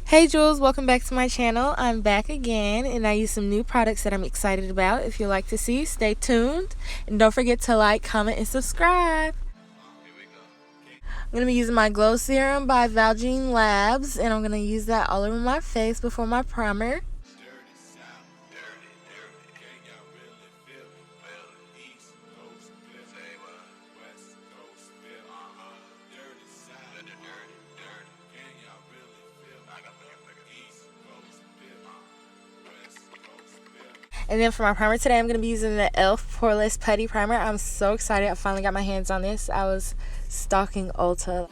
Hey Jules, welcome back to my channel. I'm back again and I use some new products that I'm excited about. If you'd like to see, stay tuned and don't forget to like, comment, and subscribe. I'm going to be using my Glow Serum by Valjean Labs and I'm going to use that all over my face before my primer. And then for my primer today, I'm going to be using the e.l.f. Poreless Putty Primer. I'm so excited I finally got my hands on this. I was stalking Ulta.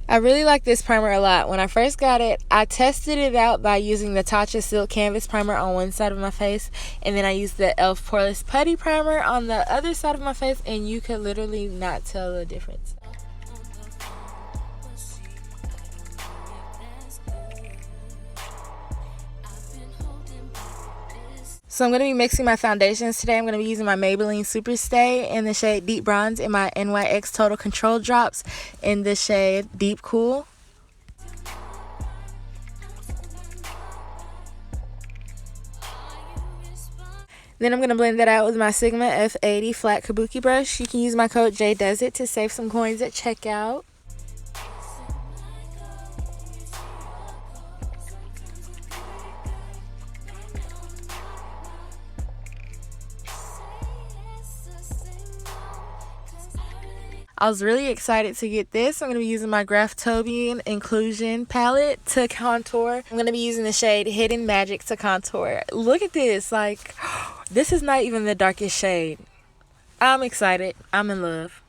I really like this primer a lot. When I first got it, I tested it out by using the Tatcha Silk Canvas Primer on one side of my face. And then I used the e.l.f. Poreless Putty Primer on the other side of my face. And you could literally not tell the difference. So I'm going to be mixing my foundations today. I'm going to be using my Maybelline Super Stay in the shade Deep Bronze and my NYX Total Control Drops in the shade Deep Cool. Then I'm going to blend that out with my Sigma F80 flat kabuki brush. You can use my code JAIDOESIT to save some coins at checkout. I was really excited to get this. I'm going to be using my Graftobian Inclusion palette to contour. I'm going to be using the shade Hidden Magic to contour. Look at this. Like, this is not even the darkest shade. I'm excited. I'm in love.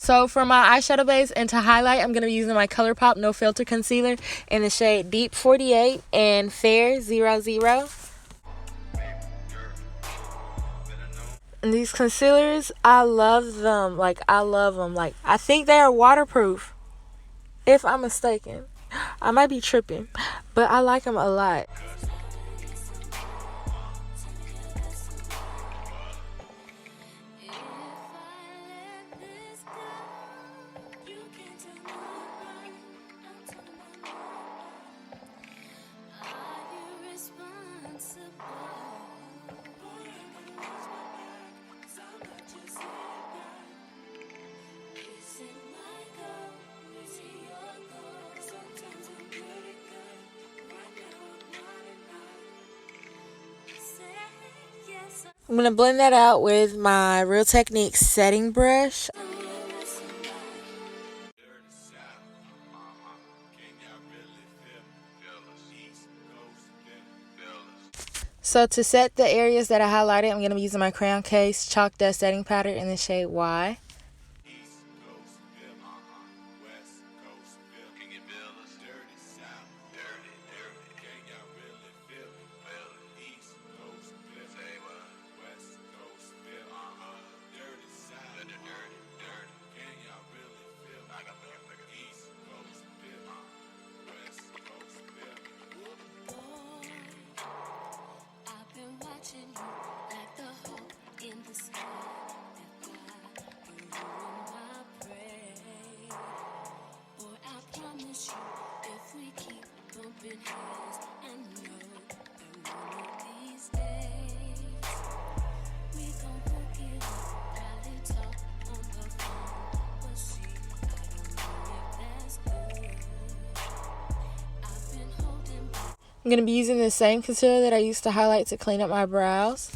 So for my eyeshadow base and to highlight, I'm going to be using my ColourPop No Filter Concealer in the shade Deep 48 and Fair 00. And these concealers, I love them. Like, I love them. Like, I think they are waterproof, if I'm mistaken. I might be tripping, but I like them a lot. I'm going to blend that out with my Real Techniques setting brush. So to set the areas that I highlighted, I'm going to be using my Crown Case Chalk Dust Setting Powder in the shade Y. If we keep bumping heads, I know that one of these days we gon' I'm going to be using the same concealer that I used to highlight to clean up my brows.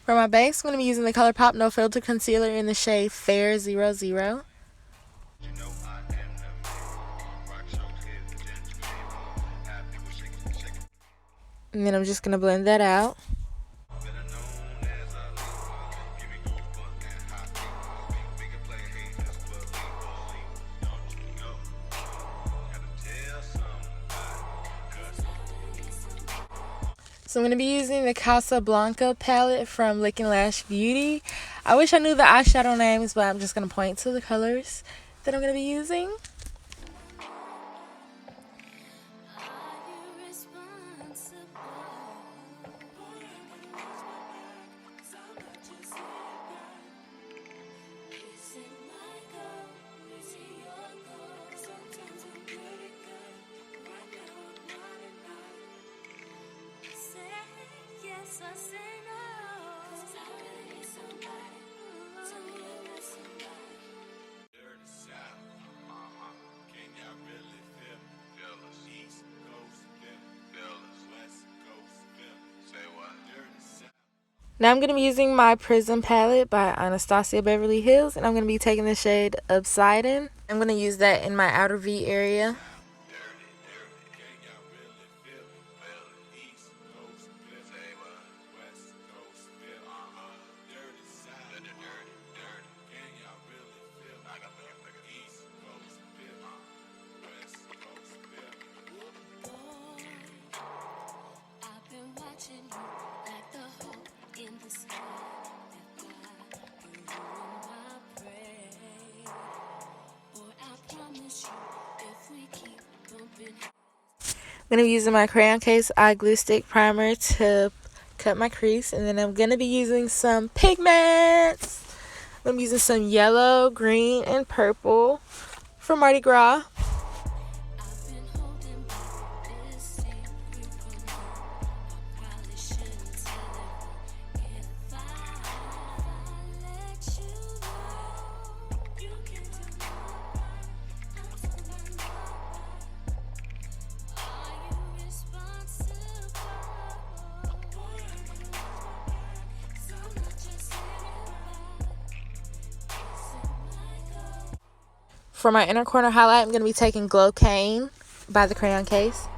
For my base, I'm going to be using the ColourPop No Filter Concealer in the shade Fair 00. And then I'm just going to blend that out. So I'm going to be using the Casablanca palette from Lick and Lash Beauty. I wish I knew the eyeshadow names, but I'm just going to point to the colors that I'm going to be using. Now I'm going to be using my Prism palette by Anastasia Beverly Hills, and I'm going to be taking the shade Obsidian. I'm going to use that in my outer V area. I'm going to be using my crayon case eye glue stick primer to cut my crease, and then I'm going to be using some pigments. I'm using some yellow, green, and purple from Mardi Gras. For my inner corner highlight, I'm going to be taking Glow Cane by the crayon case.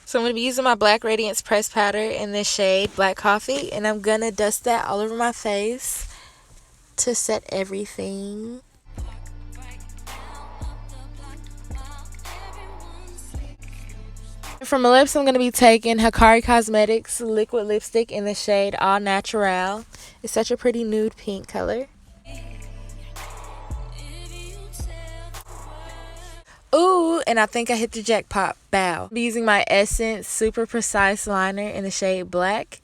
So I'm going to be using my Black Radiance pressed powder in this shade Black Coffee, and I'm going to dust that all over my face to set everything. For my lips, I'm going to be taking Hikari Cosmetics liquid lipstick in the shade All Natural. It's such a pretty nude pink color. Ooh, and I think I hit the jackpot. Bow. I'll be using my Essence Super Precise Liner in the shade Black.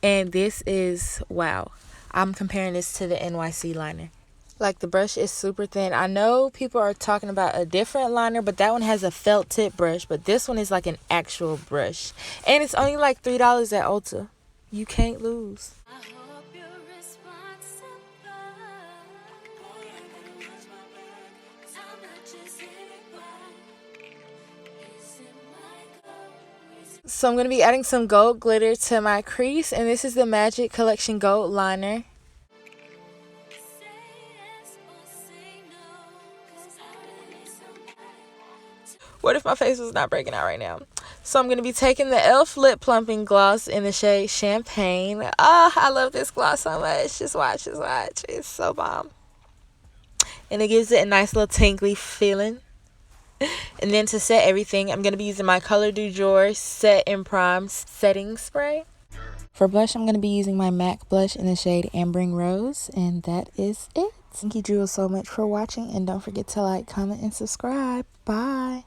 And this is, wow. I'm comparing this to the NYC liner. Like, the brush is super thin. I know people are talking about a different liner, but that one has a felt tip brush. But this one is like an actual brush. And it's only like $3 at Ulta. You can't lose. So I'm going to be adding some gold glitter to my crease. And this is the Magic Collection Gold Liner. What if my face was not breaking out right now? So I'm going to be taking the e.l.f. Lip Plumping Gloss in the shade Champagne. Oh, I love this gloss so much. Just watch, just watch. It's so bomb. And it gives it a nice little tingly feeling. And then to set everything, I'm going to be using my Color Du Jour Set and Prime Setting Spray. For blush, I'm going to be using my MAC blush in the shade Ambering Rose. And that is it. Thank you, Jewel, so much for watching. And don't forget to like, comment, and subscribe. Bye.